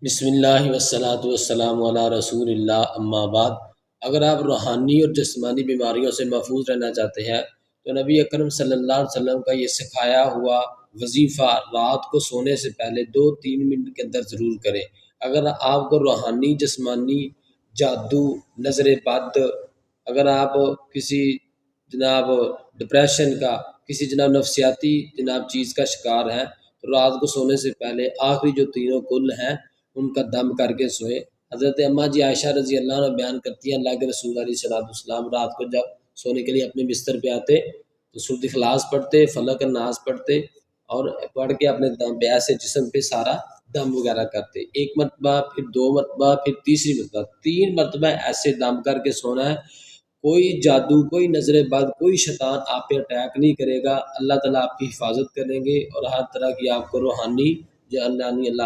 بسم اللہ والصلاۃ والسلام علی رسول اللہ اما بعد۔ اگر آپ روحانی اور جسمانی بیماریوں سے محفوظ رہنا چاہتے ہیں تو نبی اکرم صلی اللہ علیہ وسلم کا یہ سکھایا ہوا وظیفہ رات کو سونے سے پہلے 2-3 منٹ کے اندر ضرور کریں۔ اگر آپ کو روحانی جسمانی جادو نظر بد، اگر آپ کسی جناب ڈپریشن کا، کسی جناب نفسیاتی جناب چیز کا شکار ہیں، تو رات کو سونے سے پہلے آخری جو تینوں کل ہیں ان کا دم کر کے سوئے۔ حضرت اماں جی عائشہ رضی اللہ عنہ بیان کرتی ہیں اللہ کے رسول علیہ الصلوۃ والسلام رات کو جب سونے کے لیے اپنے بستر پہ آتے تو سورۃ اخلاص پڑھتے، فلق الناس پڑھتے اور پڑھ کے اپنے دم پہ ایسے جسم پہ سارا دم وغیرہ کرتے، 1 مرتبہ، پھر 2 مرتبہ، پھر تیسری مرتبہ، 3 مرتبہ ایسے دم کر کے سونا ہے۔ کوئی جادو، کوئی نظر بد، کوئی شیطان آپ پہ اٹیک نہیں کرے گا، اللہ تعالیٰ آپ کی حفاظت کریں گے اور ہر طرح کی آپ کو روحانی جانانی اللہ